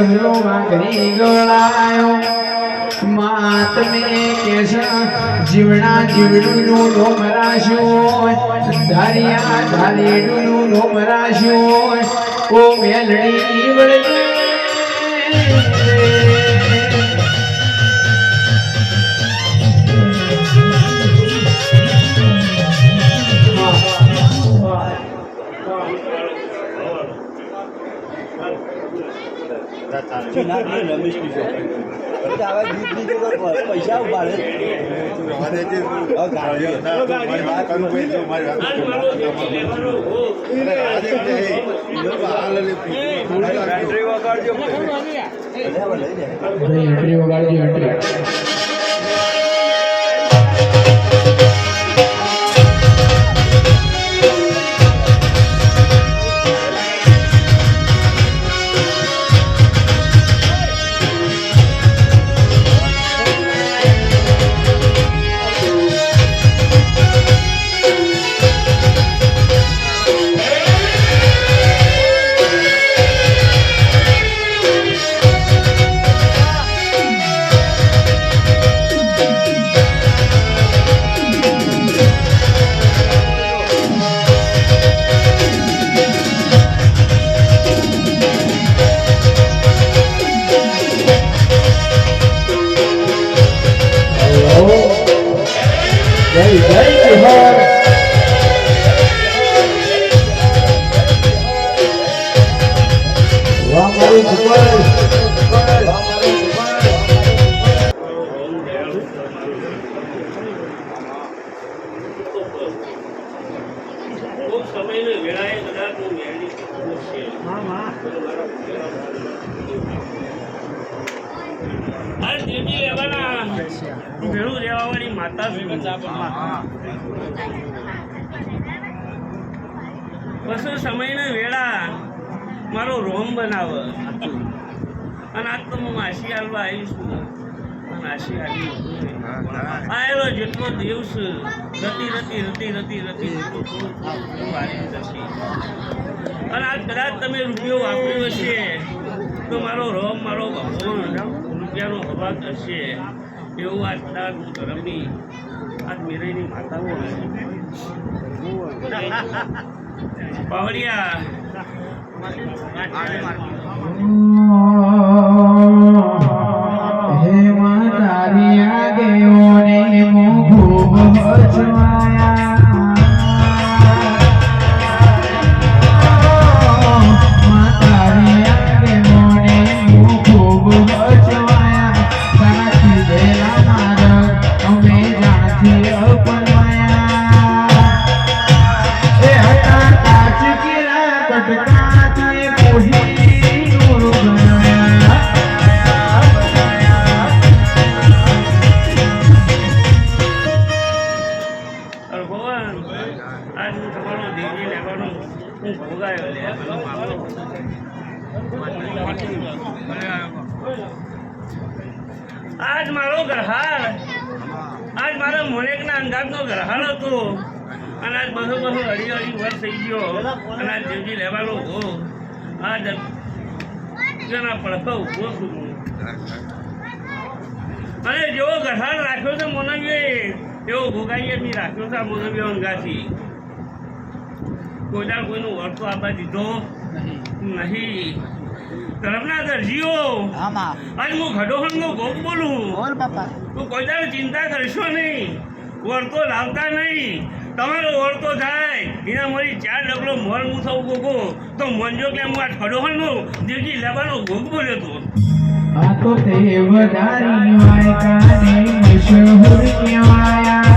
ડગલો વાઘરી ગળાયો માત મે કેશ જીવણા જીવડું નો મરાશ્યો ધારિયા ધારેડું નો મરાશ્યો ઓ મેલડી વળગે પૈસા ઉપાડે એન્ટ્રી વગાડજો એન્ટ્રી બસો સમયને વેળા મારો રોમ બનાવે અને આજ તો હું માસી હાલવા આવીશું અને માસી હાલી આવેલો જેટલો દિવસ રતી રતી રતી રતી રતી વારી જશે અને આજ કદાચ તમે રૂપિયો વાપર્યો હશે તો મારો રોમ મારો ભગવાન રૂપિયાનો હવા કરશે એવું આજ કદાચ હું ધરમની આજ મેરાઈની માતાઓ પાવડિયા હે માતારિયા ગયો ને મો ખૂબ હચવાયા માતારિયા ગયો ને મો ખૂબ હચવાયા સાચી દેલા મારગ અમે જાણથી અપનવાયા એ હતા કાચ કેરા કટકા તુએ કોહી નૂર બનાયા ભગવાન આજ હું તમારો દેવી લેવાનો હું ભોગાયો લે આજ મારો ગ્રહાર આજ મારા મોનેકના અંદાજનો ગ્રહાર હતો અને આજ બધો અઢી વર્ષ થઈ ગયો અને આજ દેવજી લેવાનો હો આજ તેના પડખા ઉભો છું અને જેવો ગ્રહાર રાખ્યો છે મોનવીએ એવો ભોગાઈએ બી રાખ્યો છે આ મોનવીઓ અંગાથી કોઈના કોઈનું વર્તો આપવા દીધો નહીં ધર્મના દરજીઓ આજ હું ઘડોહણનો ભોગ બોલું તો કોઈ દાડે ચિંતા કરશો નહીં વર્તો લાવતા નહીં તમારો વર્તો થાય એના મારી 4 ડગલો મોર હું થવું ગોગો તો મંજો કે હું આ ઘડોહણનો દેવજી લેવાનો ભોગ બોલ્યો હતો આ તો તે વધારી વાય કાને મશહૂર કહેવાયા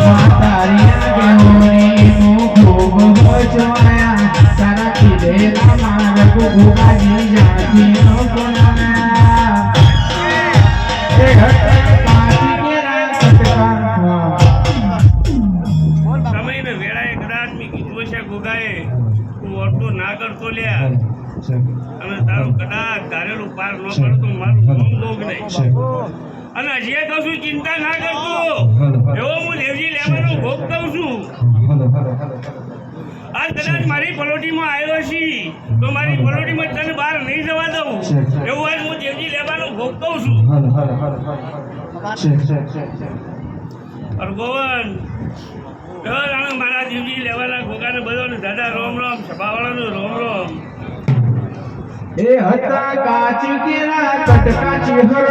માતારિયા ગયોને મો ખૂબ હચવાયા તારા કીધેલા મારગ ભોગાજી જાતી નો કોનાયા એ ઘટા પાછી કેરા કટકા સમયને વેળાએ કદાચ મેં કીધું છે ગોગાએ તું વર્તો ના કરતો લ્યા અને તારું કદાચ ધારેલું પાર ન કરતો મારું ગમ ભોગ નહીં અને હજી કહું છું ચિંતા ના કરતો એવો હું દેવજી લેવાનો ભોગ કહું છું આ કદાચ મારી પલોટીમાં આવ્યો છી તો મારી પલોટીમાં તને બહાર નહીં જવા દઉં એવું હોય હું દેવજી લેવાનો ભોગ કહું છું અરે ગોવન મારા દેવજી લેવાના ભોગાને બધાને દાદા રોમ રોમ સભાવાળાનું રોમ રોમ એ હતા કાચ કેરા કટકાચી હર